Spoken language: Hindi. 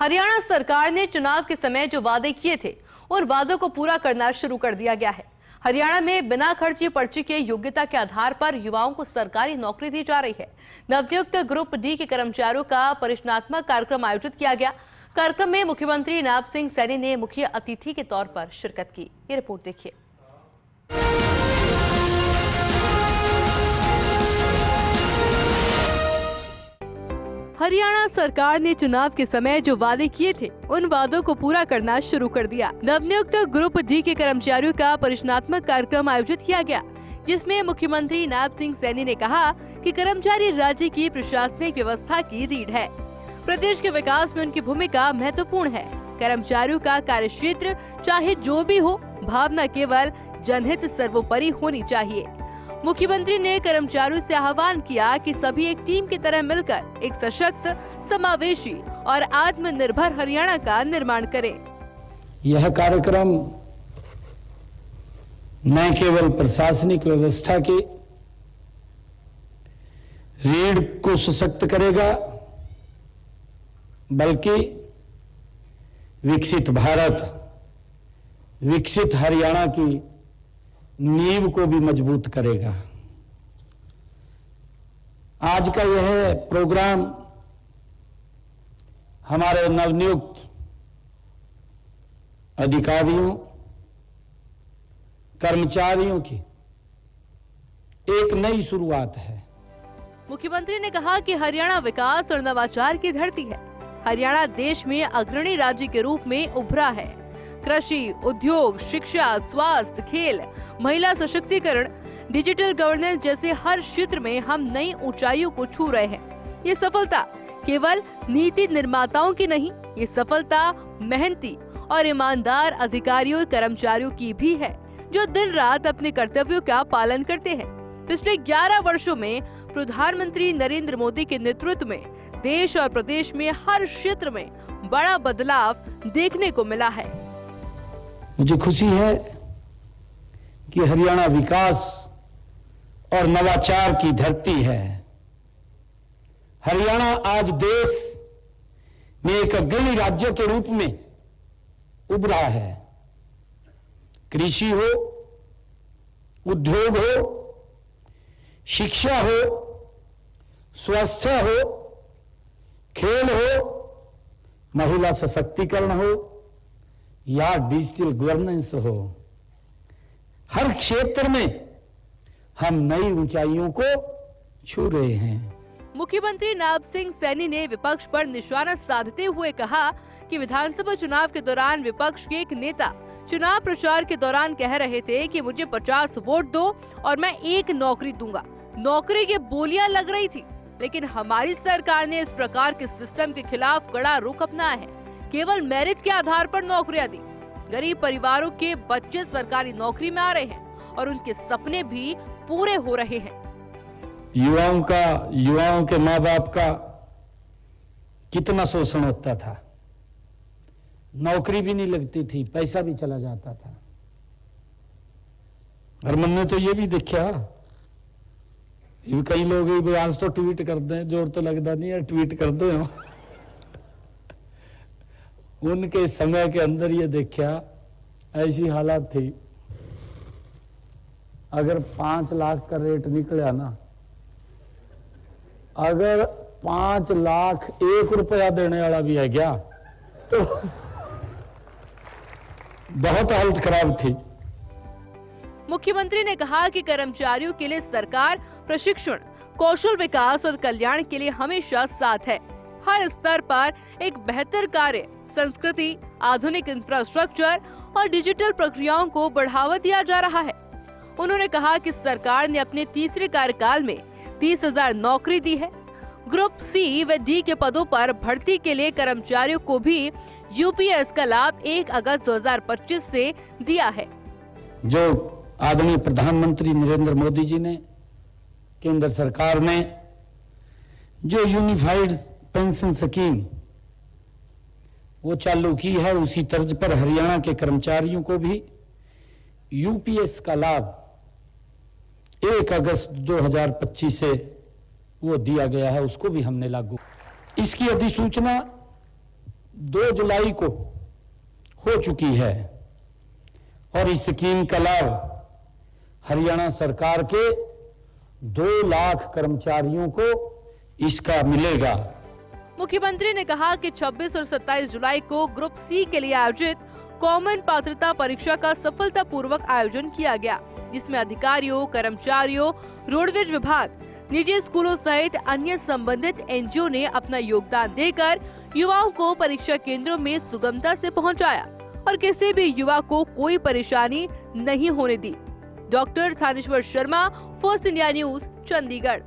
हरियाणा सरकार ने चुनाव के समय जो वादे किए थे उन वादों को पूरा करना शुरू कर दिया गया है। हरियाणा में बिना खर्ची पर्ची के योग्यता के आधार पर युवाओं को सरकारी नौकरी दी जा रही है। नवनियुक्त ग्रुप डी के कर्मचारियों का परिचयात्मक कार्यक्रम आयोजित किया गया। कार्यक्रम में मुख्यमंत्री नायब सिंह सैनी ने मुख्य अतिथि के तौर पर शिरकत की। ये रिपोर्ट देखिए। हरियाणा सरकार ने चुनाव के समय जो वादे किए थे उन वादों को पूरा करना शुरू कर दिया। नवनियुक्त ग्रुप डी के कर्मचारियों का परिचयात्मक कार्यक्रम आयोजित किया गया, जिसमें मुख्यमंत्री नायब सिंह सैनी ने कहा कि कर्मचारी राज्य की प्रशासनिक व्यवस्था की रीढ़ है। प्रदेश के विकास में उनकी भूमिका महत्वपूर्ण है। कर्मचारियों का कार्यक्षेत्र चाहे जो भी हो, भावना केवल जनहित सर्वोपरि होनी चाहिए। मुख्यमंत्री ने कर्मचारियों से आह्वान किया कि सभी एक टीम की तरह मिलकर एक सशक्त, समावेशी और आत्मनिर्भर हरियाणा का निर्माण करें। यह कार्यक्रम न केवल प्रशासनिक व्यवस्था की रीढ़ को सशक्त करेगा, बल्कि विकसित भारत, विकसित हरियाणा की नींव को भी मजबूत करेगा। आज का यह प्रोग्राम हमारे नवनियुक्त अधिकारियों, कर्मचारियों की एक नई शुरुआत है। मुख्यमंत्री ने कहा कि हरियाणा विकास और नवाचार की धरती है। हरियाणा देश में अग्रणी राज्य के रूप में उभरा है। कृषि, उद्योग, शिक्षा, स्वास्थ्य, खेल, महिला सशक्तिकरण, डिजिटल गवर्नेंस जैसे हर क्षेत्र में हम नई ऊंचाइयों को छू रहे हैं। ये सफलता केवल नीति निर्माताओं की नहीं, ये सफलता मेहनती और ईमानदार अधिकारियों और कर्मचारियों की भी है, जो दिन रात अपने कर्तव्यों का पालन करते हैं। पिछले 11 वर्षों में प्रधानमंत्री नरेंद्र मोदी के नेतृत्व में देश और प्रदेश में हर क्षेत्र में बड़ा बदलाव देखने को मिला है। मुझे खुशी है कि हरियाणा विकास और नवाचार की धरती है। हरियाणा आज देश में एक अग्रणी राज्य के रूप में उभरा है। कृषि हो, उद्योग हो, शिक्षा हो, स्वास्थ्य हो, खेल हो, महिला सशक्तिकरण हो या डिजिटल गवर्नेंस हो, हर क्षेत्र में हम नई ऊंचाइयों को छू रहे हैं। मुख्यमंत्री नायब सिंह सैनी ने विपक्ष पर निशाना साधते हुए कहा कि विधानसभा चुनाव के दौरान विपक्ष के एक नेता चुनाव प्रचार के दौरान कह रहे थे कि मुझे 50 वोट दो और मैं एक नौकरी दूंगा। नौकरी की बोलियां लग रही थी, लेकिन हमारी सरकार ने इस प्रकार के सिस्टम के खिलाफ कड़ा रुख अपनाया है। केवल मेरिट के आधार पर नौकरियां दी। गरीब परिवारों के बच्चे सरकारी नौकरी में आ रहे हैं और उनके सपने भी पूरे हो रहे हैं। युवाओं के माँ बाप का कितना शोषण होता था। नौकरी भी नहीं लगती थी, पैसा भी चला जाता था। और मैंने तो ये भी देखा, कई लोग आज तो ट्वीट करते हैं, जोर तो लगता नहीं है, ट्वीट कर दो। उनके समय के अंदर ये देखा, ऐसी हालत थी, अगर 5 लाख का रेट निकला ना, अगर 5 लाख 1 रुपया देने वाला भी है क्या, तो बहुत हालत खराब थी। मुख्यमंत्री ने कहा कि कर्मचारियों के लिए सरकार प्रशिक्षण, कौशल विकास और कल्याण के लिए हमेशा साथ है। हर स्तर पर एक बेहतर कार्य संस्कृति, आधुनिक इंफ्रास्ट्रक्चर और डिजिटल प्रक्रियाओं को बढ़ावा दिया जा रहा है। उन्होंने कहा कि सरकार ने अपने तीसरे कार्यकाल में 30,000 नौकरी दी है। ग्रुप सी व डी के पदों पर भर्ती के लिए कर्मचारियों को भी यूपीएस का लाभ 1 अगस्त 2025 से दिया है। जो आदरणीय प्रधानमंत्री नरेंद्र मोदी जी ने, केंद्र सरकार ने जो यूनिफाइड पेंशन स्कीम वो चालू की है, उसी तर्ज पर हरियाणा के कर्मचारियों को भी यूपीएस का लाभ 1 अगस्त 2025 से वो दिया गया है, उसको भी हमने लागू। इसकी अधिसूचना 2 जुलाई को हो चुकी है और इस स्कीम का लाभ हरियाणा सरकार के 2 लाख कर्मचारियों को इसका मिलेगा। मुख्यमंत्री ने कहा कि 26 और 27 जुलाई को ग्रुप सी के लिए आयोजित कॉमन पात्रता परीक्षा का सफलतापूर्वक आयोजन किया गया, जिसमें अधिकारियों, कर्मचारियों, रोडवेज विभाग, निजी स्कूलों सहित अन्य संबंधित एनजीओ ने अपना योगदान देकर युवाओं को परीक्षा केंद्रों में सुगमता से पहुंचाया और किसी भी युवा को कोई परेशानी नहीं होने दी। Doctor Thaneshwar Sharma, First India News, Chandigarh.